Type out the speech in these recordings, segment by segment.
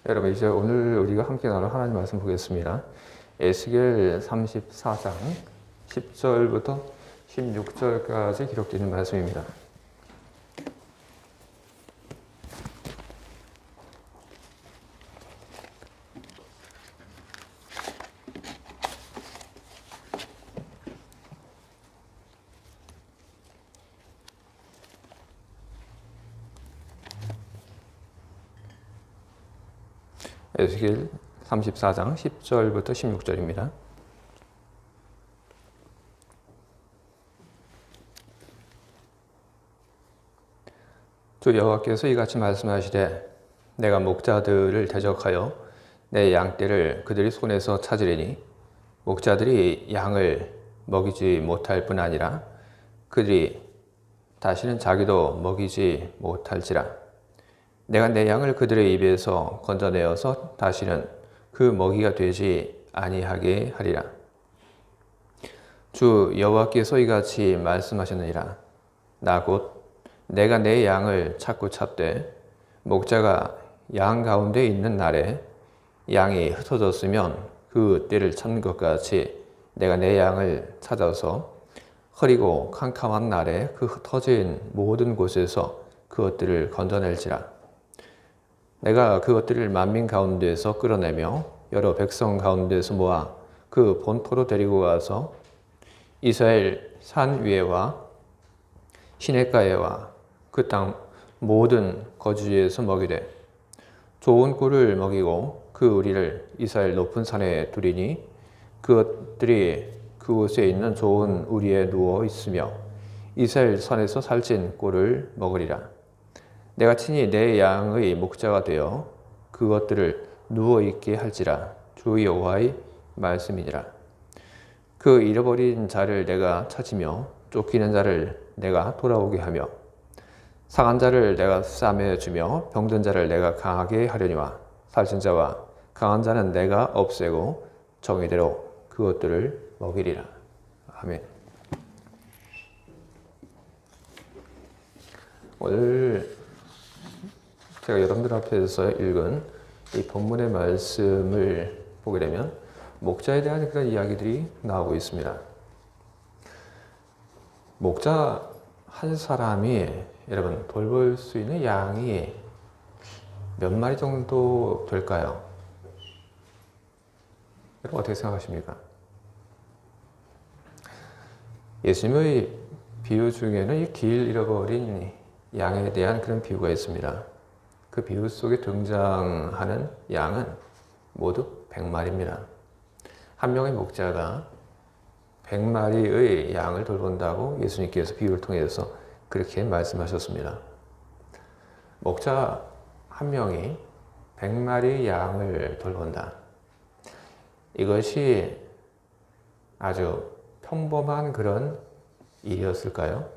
여러분, 이제 오늘 우리가 함께 나눌 하나님 말씀 보겠습니다. 에스겔 34장 10절부터 16절까지 기록되어 있는 말씀입니다. 에스겔 34장 10절부터 16절입니다. 주 여호와께서 이같이 말씀하시되 내가 목자들을 대적하여 내 양떼를 그들의 손에서 찾으리니 목자들이 양을 먹이지 못할 뿐 아니라 그들이 다시는 자기도 먹이지 못할지라. 내가 내 양을 그들의 입에서 건져내어서 다시는 그 먹이가 되지 아니하게 하리라. 주 여호와께서 이같이 말씀하셨느니라. 나 곧 내가 내 양을 찾고 찾되 목자가 양 가운데 있는 날에 양이 흩어졌으면 그 때를 찾는 것 같이 내가 내 양을 찾아서 흐리고 캄캄한 날에 그 흩어진 모든 곳에서 그것들을 건져낼지라. 내가 그것들을 만민 가운데서 끌어내며 여러 백성 가운데서 모아 그 본토로 데리고 가서 이스라엘 산 위에와 시냇가에와 그 땅 모든 거주지에서 먹이되 좋은 꿀을 먹이고 그 우리를 이스라엘 높은 산에 두리니 그것들이 그곳에 있는 좋은 우리에 누워 있으며 이스라엘 산에서 살찐 꿀을 먹으리라. 내가 친히 내 양의 목자가 되어 그것들을 누워있게 할지라. 주 여호와의 말씀이니라. 그 잃어버린 자를 내가 찾으며 쫓기는 자를 내가 돌아오게 하며 상한 자를 내가 싸매주며 병든 자를 내가 강하게 하려니와 살찐 자와 강한 자는 내가 없애고 정의대로 그것들을 먹이리라. 아멘. 오늘 제가 여러분들 앞에서 읽은 이 본문의 말씀을 보게 되면 목자에 대한 그런 이야기들이 나오고 있습니다. 목자 한 사람이 여러분 돌볼 수 있는 양이 몇 마리 정도 될까요? 여러분 어떻게 생각하십니까? 예수님의 비유 중에는 이 길 잃어버린 양에 대한 그런 비유가 있습니다. 그 비유 속에 등장하는 양은 모두 100마리입니다. 한 명의 목자가 100마리의 양을 돌본다고 예수님께서 비유를 통해서 그렇게 말씀하셨습니다. 목자 한 명이 100마리의 양을 돌본다. 이것이 아주 평범한 그런 일이었을까요?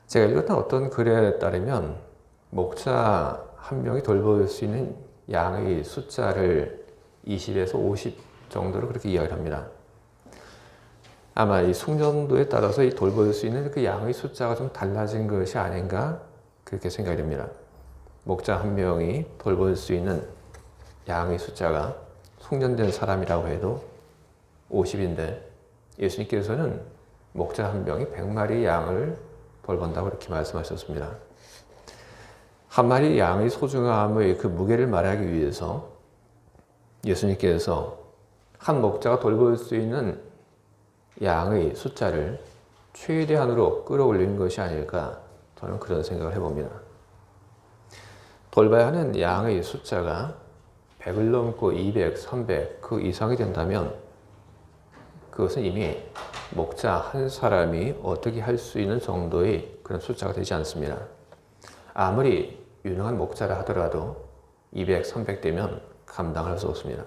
제가 읽었던 어떤 글에 따르면 목자 한 명이 돌볼 수 있는 양의 숫자를 20에서 50 정도로 그렇게 이야기를 합니다. 아마 이 숙련도에 따라서 이 돌볼 수 있는 그 양의 숫자가 좀 달라진 것이 아닌가 그렇게 생각이 됩니다. 목자 한 명이 돌볼 수 있는 양의 숫자가 숙련된 사람이라고 해도 50인데 예수님께서는 목자 한 명이 100마리 양을 돌본다고 이렇게 말씀하셨습니다. 한 마리 양의 소중함의 그 무게를 말하기 위해서 예수님께서 한 목자가 돌볼 수 있는 양의 숫자를 최대한으로 끌어올리는 것이 아닐까 저는 그런 생각을 해봅니다. 돌봐야 하는 양의 숫자가 100을 넘고 200, 300 그 이상이 된다면 그것은 이미 목자 한 사람이 어떻게 할 수 있는 정도의 그런 숫자가 되지 않습니다. 아무리 유능한 목자라 하더라도 200, 300 되면 감당할 수 없습니다.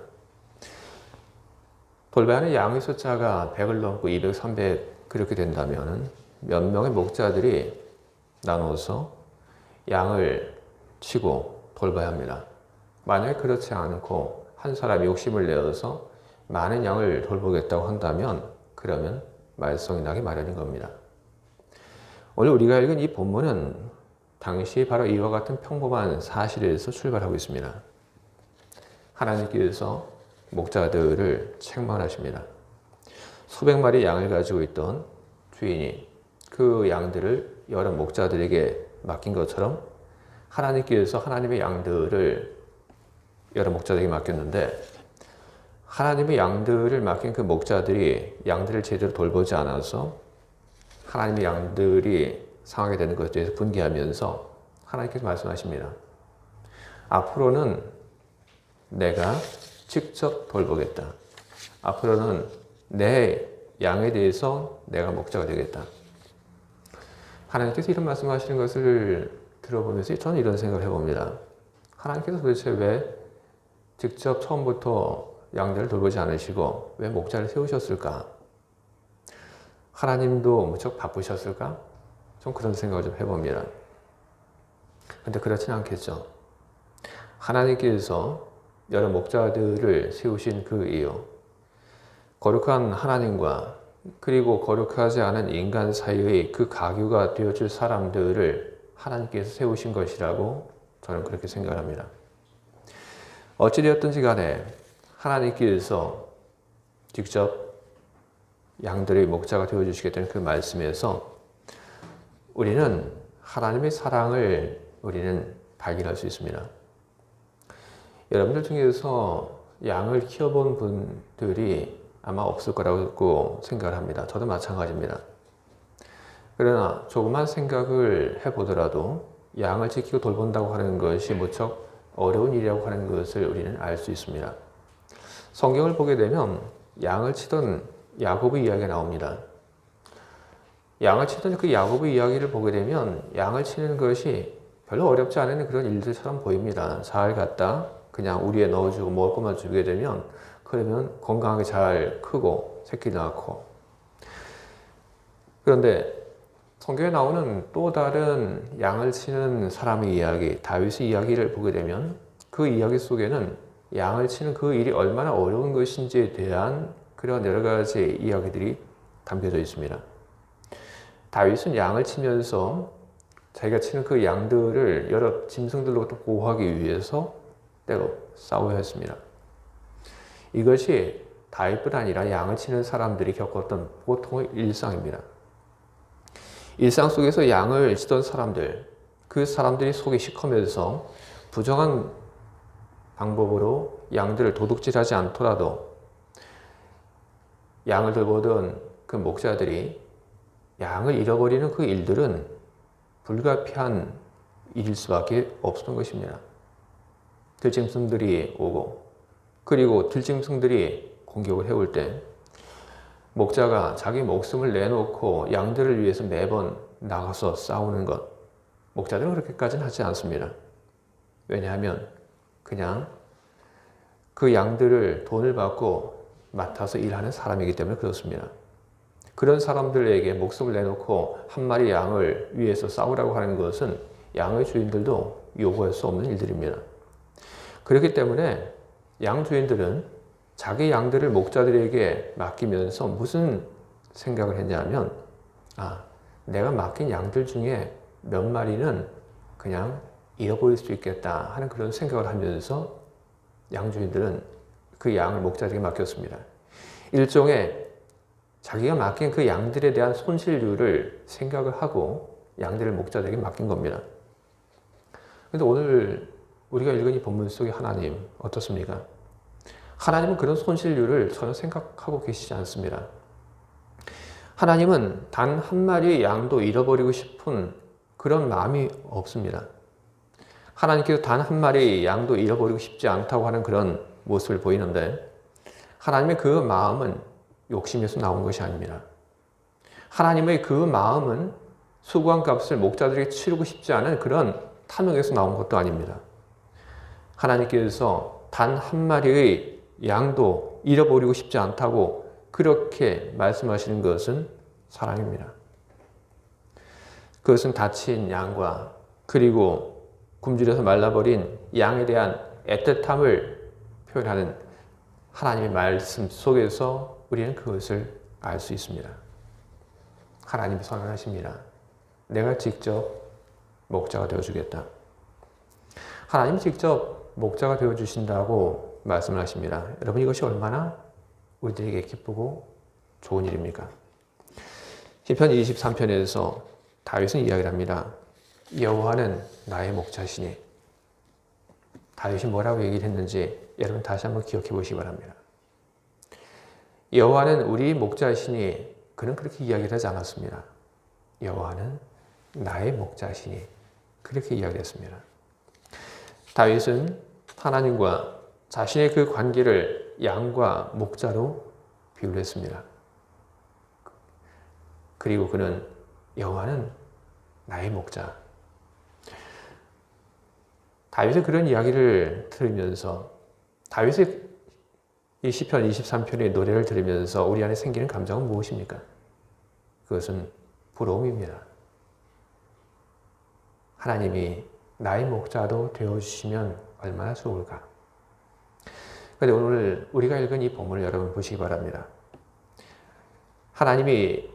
돌봐야 하는 양의 숫자가 100을 넘고 200, 300 그렇게 된다면 몇 명의 목자들이 나눠서 양을 치고 돌봐야 합니다. 만약에 그렇지 않고 한 사람이 욕심을 내어서 많은 양을 돌보겠다고 한다면 그러면 말썽이 나기 마련인 겁니다. 오늘 우리가 읽은 이 본문은 당시 바로 이와 같은 평범한 사실에서 출발하고 있습니다. 하나님께서 목자들을 책망하십니다. 수백 마리 양을 가지고 있던 주인이 그 양들을 여러 목자들에게 맡긴 것처럼 하나님께서 하나님의 양들을 여러 목자들에게 맡겼는데, 하나님의 양들을 맡긴 그 목자들이 양들을 제대로 돌보지 않아서 하나님의 양들이 상하게 되는 것에 대해서 분개하면서 하나님께서 말씀하십니다. 앞으로는 내가 직접 돌보겠다. 앞으로는 내 양에 대해서 내가 목자가 되겠다. 하나님께서 이런 말씀하시는 것을 들어보면서 저는 이런 생각을 해봅니다. 하나님께서 도대체 왜 직접 처음부터 양들을 돌보지 않으시고 왜 목자를 세우셨을까? 하나님도 무척 바쁘셨을까? 좀 그런 생각을 좀 해봅니다. 근데 그렇지는 않겠죠. 하나님께서 여러 목자들을 세우신 그 이유, 거룩한 하나님과 그리고 거룩하지 않은 인간 사이의 그 가교가 되어줄 사람들을 하나님께서 세우신 것이라고 저는 그렇게 생각합니다. 어찌되었든지 간에 하나님께서 직접 양들의 목자가 되어주시겠다는 그 말씀에서 우리는 하나님의 사랑을 우리는 발견할 수 있습니다. 여러분들 중에서 양을 키워본 분들이 아마 없을 거라고 생각을 합니다. 저도 마찬가지입니다. 그러나 조그만 생각을 해보더라도 양을 지키고 돌본다고 하는 것이 무척 어려운 일이라고 하는 것을 우리는 알 수 있습니다. 성경을 보게 되면 양을 치던 야곱의 이야기가 나옵니다. 양을 치던 그 야곱의 이야기를 보게 되면 양을 치는 것이 별로 어렵지 않은 그런 일들처럼 보입니다. 잘 갖다 그냥 우리에 넣어주고 먹을 것만 주게 되면 그러면 건강하게 잘 크고 새끼 낳고. 그런데 성경에 나오는 또 다른 양을 치는 사람의 이야기, 다윗의 이야기를 보게 되면 그 이야기 속에는 양을 치는 그 일이 얼마나 어려운 것인지에 대한 그런 여러 가지 이야기들이 담겨져 있습니다. 다윗은 양을 치면서 자기가 치는 그 양들을 여러 짐승들로부터 보호하기 위해서 때로 싸워야 했습니다. 이것이 다윗뿐 아니라 양을 치는 사람들이 겪었던 보통의 일상입니다. 일상 속에서 양을 치던 사람들, 그 사람들이 속이 시커면서 부정한 방법으로 양들을 도둑질하지 않더라도 양을 돌보던 그 목자들이 양을 잃어버리는 그 일들은 불가피한 일일 수밖에 없었던 것입니다. 들짐승들이 오고 그리고 들짐승들이 공격을 해올 때 목자가 자기 목숨을 내놓고 양들을 위해서 매번 나가서 싸우는 것, 목자들은 그렇게까지는 하지 않습니다. 왜냐하면 그냥 그 양들을 돈을 받고 맡아서 일하는 사람이기 때문에 그렇습니다. 그런 사람들에게 목숨을 내놓고 한 마리 양을 위해서 싸우라고 하는 것은 양의 주인들도 요구할 수 없는 일들입니다. 그렇기 때문에 양 주인들은 자기 양들을 목자들에게 맡기면서 무슨 생각을 했냐면, 내가 맡긴 양들 중에 몇 마리는 그냥 잃어버릴 수 있겠다 하는 그런 생각을 하면서 양 주인들은 그 양을 목자들에게 맡겼습니다. 일종의 자기가 맡긴 그 양들에 대한 손실률을 생각을 하고 양들을 목자들에게 맡긴 겁니다. 그런데 오늘 우리가 읽은 이 본문 속의 하나님 어떻습니까? 하나님은 그런 손실률을 전혀 생각하고 계시지 않습니다. 하나님은 단 한 마리의 양도 잃어버리고 싶은 그런 마음이 없습니다. 하나님께서 단 한 마리의 양도 잃어버리고 싶지 않다고 하는 그런 모습을 보이는데, 하나님의 그 마음은 욕심에서 나온 것이 아닙니다. 하나님의 그 마음은 수고한 값을 목자들에게 치르고 싶지 않은 그런 탐욕에서 나온 것도 아닙니다. 하나님께서 단 한 마리의 양도 잃어버리고 싶지 않다고 그렇게 말씀하시는 것은 사랑입니다. 그것은 다친 양과 그리고 굶주려서 말라버린 양에 대한 애틋함을 표현하는 하나님의 말씀 속에서 우리는 그것을 알 수 있습니다. 하나님이 선언하십니다. 내가 직접 목자가 되어주겠다. 하나님 직접 목자가 되어주신다고 말씀을 하십니다. 여러분, 이것이 얼마나 우리들에게 기쁘고 좋은 일입니까? 시편 23편에서 다윗은 이야기를 합니다. 여호와는 나의 목자시니. 다윗이 뭐라고 얘기를 했는지 여러분 다시 한번 기억해 보시기 바랍니다. 여호와는 우리 목자시니 그는 그렇게 이야기를 하지 않았습니다. 여호와는 나의 목자시니 그렇게 이야기했습니다. 다윗은 하나님과 자신의 그 관계를 양과 목자로 비유를 했습니다. 그리고 그는 여호와는 나의 목자. 다윗의 그런 이야기를 들으면서 다윗의 이 시편 23편의 노래를 들으면서 우리 안에 생기는 감정은 무엇입니까? 그것은 부러움입니다. 하나님이 나의 목자도 되어주시면 얼마나 좋을까? 그런데 오늘 우리가 읽은 이 본문을 여러분 보시기 바랍니다. 하나님이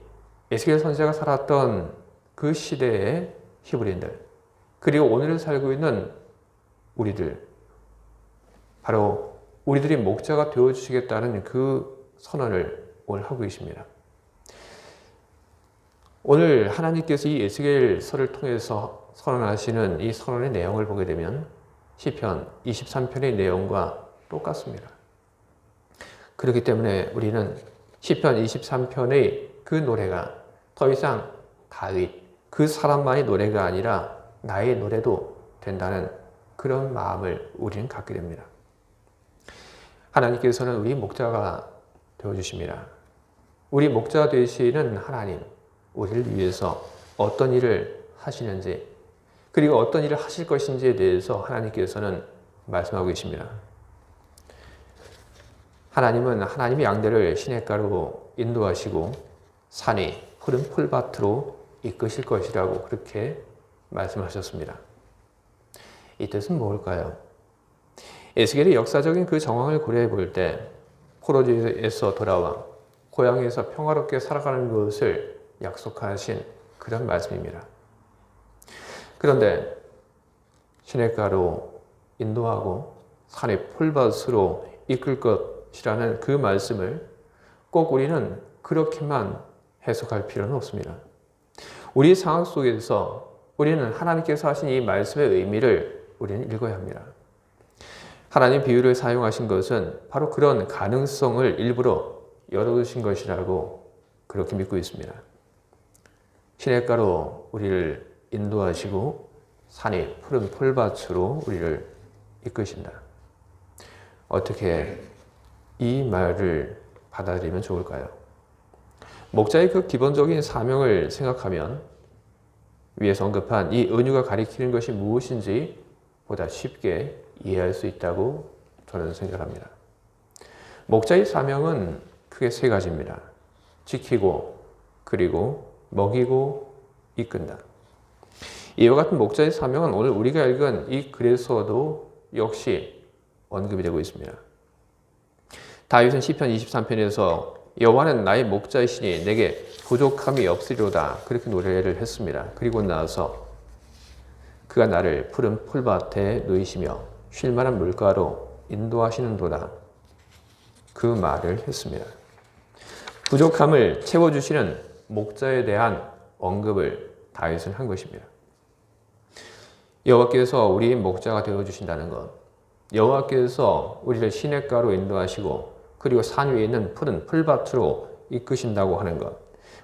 에스겔 선지자가 살았던 그 시대의 히브리인들, 그리고 오늘 살고 있는 우리들, 바로 우리들이 목자가 되어주시겠다는 그 선언을 오늘 하고 계십니다. 오늘 하나님께서 이 에스겔서를 통해서 선언하시는 이 선언의 내용을 보게 되면 시편 23편의 내용과 똑같습니다. 그렇기 때문에 우리는 시편 23편의 그 노래가 더 이상 다윗, 그 사람만의 노래가 아니라 나의 노래도 된다는 그런 마음을 우리는 갖게 됩니다. 하나님께서는 우리 목자가 되어주십니다. 우리 목자 되시는 하나님, 우리를 위해서 어떤 일을 하시는지, 그리고 어떤 일을 하실 것인지에 대해서 하나님께서는 말씀하고 계십니다. 하나님은 하나님의 양들을 시냇가로 인도하시고 산이 푸른 풀밭으로 이끄실 것이라고 그렇게 말씀하셨습니다. 이 뜻은 뭘까요? 에스겔의 역사적인 그 정황을 고려해 볼 때 포로지에서 돌아와 고향에서 평화롭게 살아가는 것을 약속하신 그런 말씀입니다. 그런데 시냇가로 인도하고 산의 풀밭으로 이끌 것이라는 그 말씀을 꼭 우리는 그렇게만 해석할 필요는 없습니다. 우리 상황 속에서 우리는 하나님께서 하신 이 말씀의 의미를 우리는 읽어야 합니다. 하나님 비유를 사용하신 것은 바로 그런 가능성을 일부러 열어두신 것이라고 그렇게 믿고 있습니다. 시냇가로 우리를 인도하시고 산이 푸른 풀밭으로 우리를 이끄신다. 어떻게 이 말을 받아들이면 좋을까요? 목자의 그 기본적인 사명을 생각하면 위에서 언급한 이 은유가 가리키는 것이 무엇인지 보다 쉽게 이해할 수 있다고 저는 생각합니다. 목자의 사명은 크게 세 가지입니다. 지키고, 그리고 먹이고, 이끈다. 이와 같은 목자의 사명은 오늘 우리가 읽은 이 글에서도 역시 언급이 되고 있습니다. 다윗은 시편 23편에서 여호와는 나의 목자이시니 내게 부족함이 없으리로다 그렇게 노래를 했습니다. 그리고 나서 그가 나를 푸른 풀밭에 누이시며 쉴만한 물가로 인도하시는도다 그 말을 했습니다. 부족함을 채워주시는 목자에 대한 언급을 다윗은 한 것입니다. 여호와께서 우리의 목자가 되어주신다는 것, 여호와께서 우리를 시냇가로 인도하시고 그리고 산 위에 있는 푸른 풀밭으로 이끄신다고 하는 것,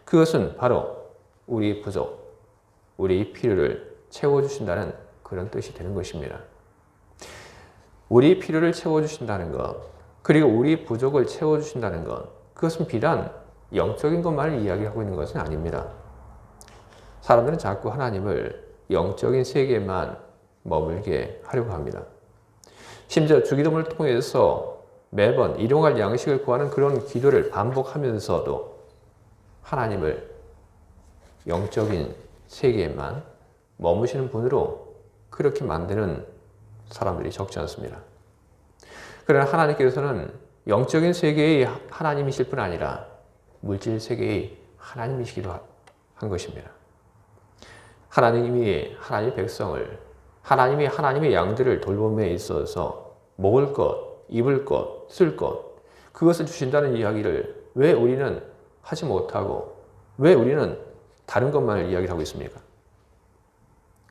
그것은 바로 우리의 부족, 우리의 필요를 채워주신다는 그런 뜻이 되는 것입니다. 우리의 필요를 채워주신다는 것, 그리고 우리의 부족을 채워주신다는 것, 그것은 비단 영적인 것만을 이야기하고 있는 것은 아닙니다. 사람들은 자꾸 하나님을 영적인 세계만 머물게 하려고 합니다. 심지어 주기도문을 통해서 매번 일용할 양식을 구하는 그런 기도를 반복하면서도 하나님을 영적인 세계에만 머무시는 분으로 그렇게 만드는 사람들이 적지 않습니다. 그러나 하나님께서는 영적인 세계의 하나님이실 뿐 아니라 물질 세계의 하나님이시기도 한 것입니다. 하나님의 백성을, 하나님의 양들을 돌봄에 있어서 먹을 것, 입을 것, 쓸 것, 그것을 주신다는 이야기를 왜 우리는 하지 못하고 왜 우리는 다른 것만을 이야기를 하고 있습니까?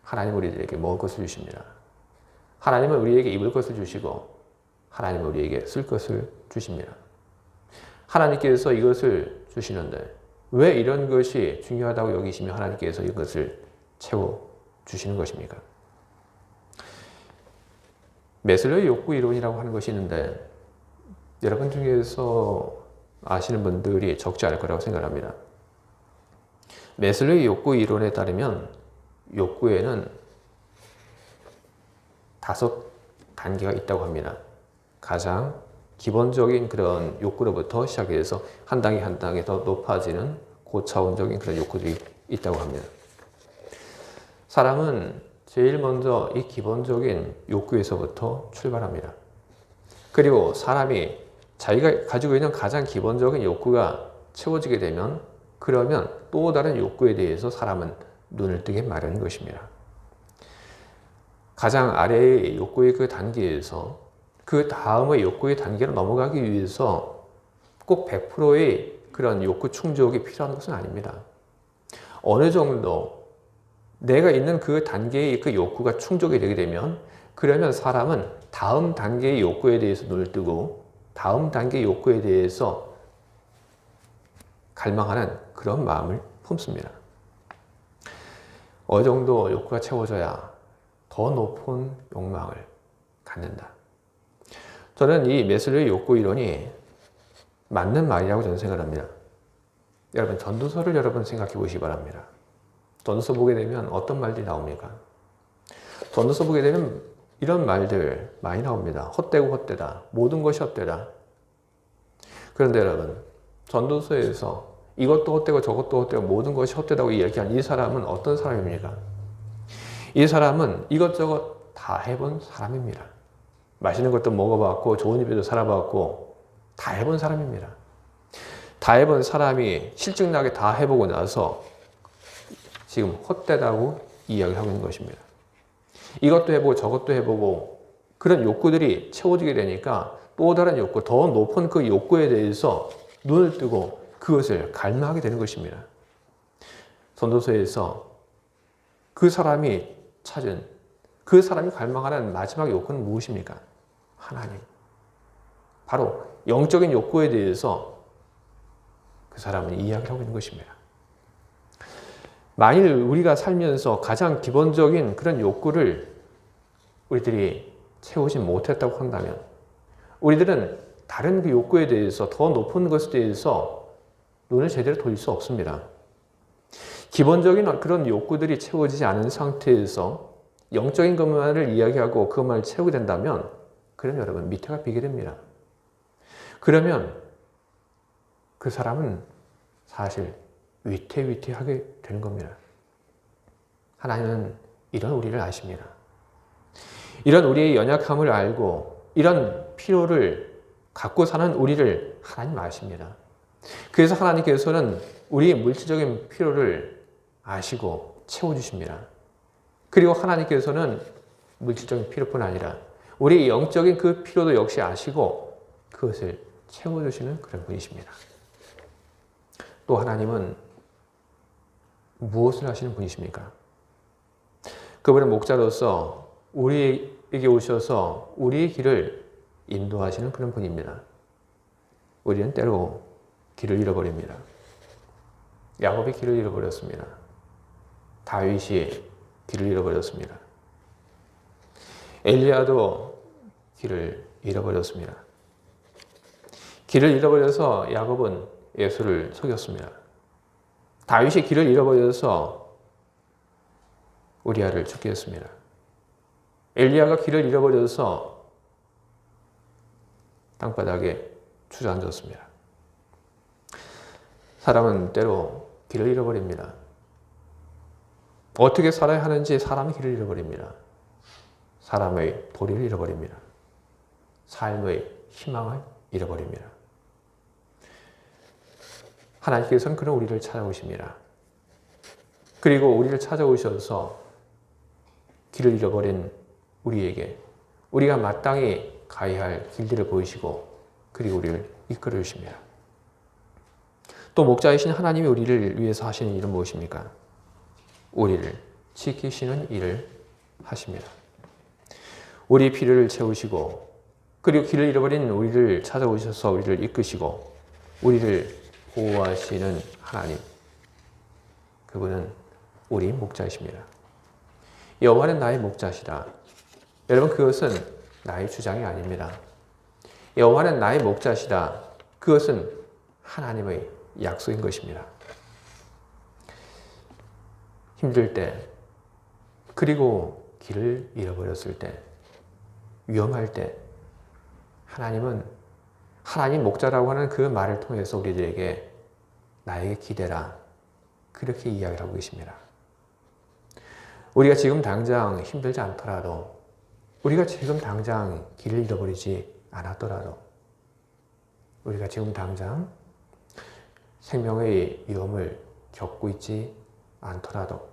하나님은 우리들에게 먹을 것을 주십니다. 하나님은 우리에게 입을 것을 주시고 하나님은 우리에게 쓸 것을 주십니다. 하나님께서 이것을 주시는데 왜 이런 것이 중요하다고 여기시며 하나님께서 이것을 채워주시는 것입니까? 메슬러의 욕구 이론이라고 하는 것이 있는데 여러분 중에서 아시는 분들이 적지 않을 거라고 생각합니다. 메슬러의 욕구 이론에 따르면 욕구에는 5단계가 있다고 합니다. 가장 기본적인 그런 욕구로부터 시작해서 한 단계 한 단계 더 높아지는 고차원적인 그런 욕구들이 있다고 합니다. 사람은 제일 먼저 이 기본적인 욕구에서부터 출발합니다. 그리고 사람이 자기가 가지고 있는 가장 기본적인 욕구가 채워지게 되면 그러면 또 다른 욕구에 대해서 사람은 눈을 뜨게 마련인 것입니다. 가장 아래의 욕구의 그 단계에서 그 다음의 욕구의 단계로 넘어가기 위해서 꼭 100%의 그런 욕구 충족이 필요한 것은 아닙니다. 어느 정도 내가 있는 그 단계의 그 욕구가 충족이 되게 되면 그러면 사람은 다음 단계의 욕구에 대해서 눈을 뜨고 다음 단계의 욕구에 대해서 갈망하는 그런 마음을 품습니다. 어느 정도 욕구가 채워져야 더 높은 욕망을 갖는다. 저는 이 메슬러의 욕구 이론이 맞는 말이라고 저는 생각합니다. 여러분 전도서를 여러분 생각해 보시기 바랍니다. 전도서 보게 되면 어떤 말들이 나옵니까? 전도서 보게 되면 이런 말들 많이 나옵니다. 헛되고 헛되다. 모든 것이 헛되다. 그런데 여러분 전도서에서 이것도 헛되고 저것도 헛되고 모든 것이 헛되다고 이야기한 이 사람은 어떤 사람입니까? 이 사람은 이것저것 다 해본 사람입니다. 맛있는 것도 먹어봤고 좋은 집에도 살아봤고 다 해본 사람입니다. 다 해본 사람이 실증나게 다 해보고 나서 지금 헛되다고 이야기를 하고 있는 것입니다. 이것도 해보고 저것도 해보고 그런 욕구들이 채워지게 되니까 또 다른 욕구, 더 높은 그 욕구에 대해서 눈을 뜨고 그것을 갈망하게 되는 것입니다. 전도서에서 그 사람이 찾은, 그 사람이 갈망하는 마지막 욕구는 무엇입니까? 하나님. 바로 영적인 욕구에 대해서 그 사람은 이야기를 하고 있는 것입니다. 만일 우리가 살면서 가장 기본적인 그런 욕구를 우리들이 채우지 못했다고 한다면 우리들은 다른 그 욕구에 대해서 더 높은 것에 대해서 눈을 제대로 돌릴 수 없습니다. 기본적인 그런 욕구들이 채워지지 않은 상태에서 영적인 것만을 이야기하고 그것만을 채우게 된다면 그러면 여러분 밑에가 비게 됩니다. 그러면 그 사람은 사실 위태위태하게 되는 겁니다. 하나님은 이런 우리를 아십니다. 이런 우리의 연약함을 알고 이런 필요를 갖고 사는 우리를 하나님 아십니다. 그래서 하나님께서는 우리의 물질적인 필요를 아시고 채워주십니다. 그리고 하나님께서는 물질적인 필요뿐 아니라 우리의 영적인 그 필요도 역시 아시고 그것을 채워주시는 그런 분이십니다. 또 하나님은 무엇을 하시는 분이십니까? 그분은 목자로서 우리에게 오셔서 우리의 길을 인도하시는 그런 분입니다. 우리는 때로 길을 잃어버립니다. 야곱이 길을 잃어버렸습니다. 다윗이 길을 잃어버렸습니다. 엘리야도 길을 잃어버렸습니다. 길을 잃어버려서 야곱은 예수를 속였습니다. 다윗이 길을 잃어버려서 우리아를 죽게 했습니다. 엘리야가 길을 잃어버려서 땅바닥에 주저앉았습니다. 사람은 때로 길을 잃어버립니다. 어떻게 살아야 하는지 사람이 길을 잃어버립니다. 사람의 도리를 잃어버립니다. 삶의 희망을 잃어버립니다. 하나님께서는 그런 우리를 찾아오십니다. 그리고 우리를 찾아오셔서 길을 잃어버린 우리에게 우리가 마땅히 가야 할 길들을 보이시고 그리고 우리를 이끌어 주십니다. 또 목자이신 하나님이 우리를 위해서 하시는 일은 무엇입니까? 우리를 지키시는 일을 하십니다. 우리 필요를 채우시고 그리고 길을 잃어버린 우리를 찾아오셔서 우리를 이끄시고 우리를 보호하시는 하나님, 그분은 우리 목자이십니다. 여호와는 나의 목자시다. 여러분, 그것은 나의 주장이 아닙니다. 여호와는 나의 목자시다. 그것은 하나님의 약속인 것입니다. 힘들 때, 그리고 길을 잃어버렸을 때, 위험할 때, 하나님은 하나님 목자라고 하는 그 말을 통해서 우리들에게 나에게 기대라, 그렇게 이야기를 하고 계십니다. 우리가 지금 당장 힘들지 않더라도, 우리가 지금 당장 길을 잃어버리지 않았더라도, 우리가 지금 당장 생명의 위험을 겪고 있지 않더라도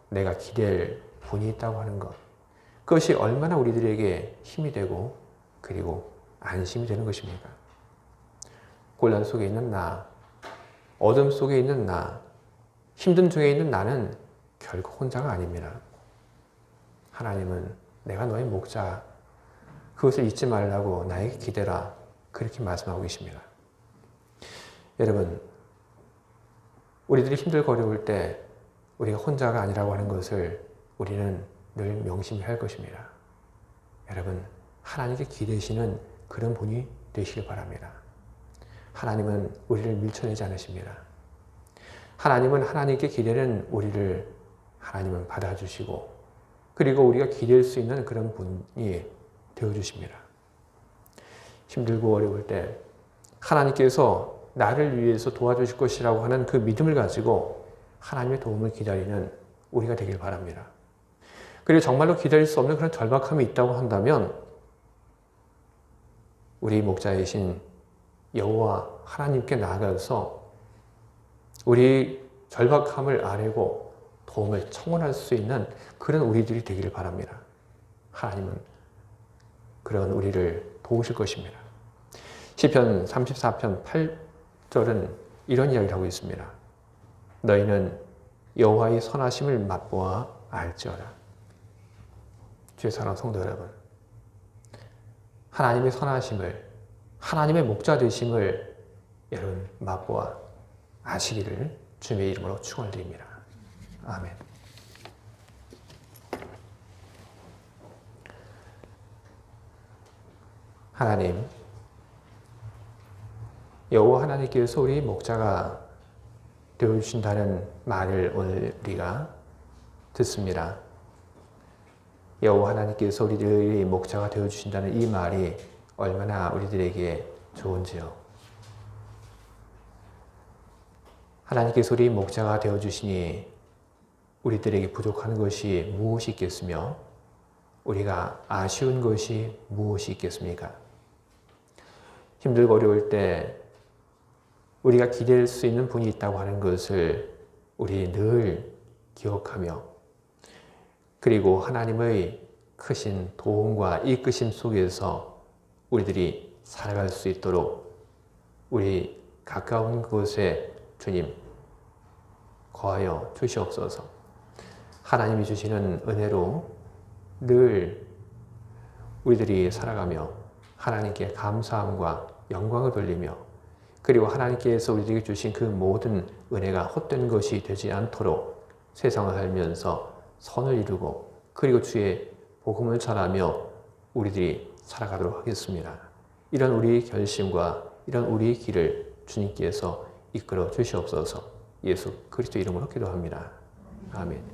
내가 기댈 분이 있다고 하는 것, 그것이 얼마나 우리들에게 힘이 되고 그리고 안심이 되는 것입니까? 곤란 속에 있는 나, 어둠 속에 있는 나, 힘든 중에 있는 나는 결국 혼자가 아닙니다. 하나님은 내가 너의 목자, 그것을 잊지 말라고 나에게 기대라, 그렇게 말씀하고 계십니다. 여러분, 우리들이 힘들고 어려울 때 우리가 혼자가 아니라고 하는 것을 우리는 늘 명심해야 할 것입니다. 여러분, 하나님께 기대시는 그런 분이 되시길 바랍니다. 하나님은 우리를 밀쳐내지 않으십니다. 하나님은 하나님께 기대는 우리를 하나님은 받아주시고 그리고 우리가 기댈 수 있는 그런 분이 되어주십니다. 힘들고 어려울 때 하나님께서 나를 위해서 도와주실 것이라고 하는 그 믿음을 가지고 하나님의 도움을 기다리는 우리가 되길 바랍니다. 그리고 정말로 기다릴 수 없는 그런 절박함이 있다고 한다면 우리 목자이신 여호와 하나님께 나아가서 우리 절박함을 아뢰고 도움을 청원할 수 있는 그런 우리들이 되기를 바랍니다. 하나님은 그런 우리를 도우실 것입니다. 시편 34편 8절은 이런 이야기를 하고 있습니다. 너희는 여호와의 선하심을 맛보아 알지어라. 주의 사랑하는 성도 여러분, 하나님의 선하심을, 하나님의 목자 되심을 여러분 맛보아 아시기를 주님의 이름으로 축원드립니다. 아멘. 하나님, 여호와 하나님께서 우리 목자가 되어주신다는 말을 오늘 우리가 듣습니다. 여호와 하나님께서 우리들의 목자가 되어주신다는 이 말이 얼마나 우리들에게 좋은지요. 하나님께서 우리 목자가 되어주시니 우리들에게 부족한 것이 무엇이 있겠으며 우리가 아쉬운 것이 무엇이 있겠습니까? 힘들고 어려울 때 우리가 기댈 수 있는 분이 있다고 하는 것을 우리 늘 기억하며 그리고 하나님의 크신 도움과 이끄심 속에서 우리들이 살아갈 수 있도록 우리 가까운 곳에 주님 거하여 주시옵소서. 하나님이 주시는 은혜로 늘 우리들이 살아가며 하나님께 감사함과 영광을 돌리며 그리고 하나님께서 우리에게 주신 그 모든 은혜가 헛된 것이 되지 않도록 세상을 살면서 선을 이루고 그리고 주의 복음을 전하며 우리들이 살아가도록 하겠습니다. 이런 우리 결심과 이런 우리의 길을 주님께서 이끌어 주시옵소서. 예수 그리스도 이름으로 기도합니다. 아멘.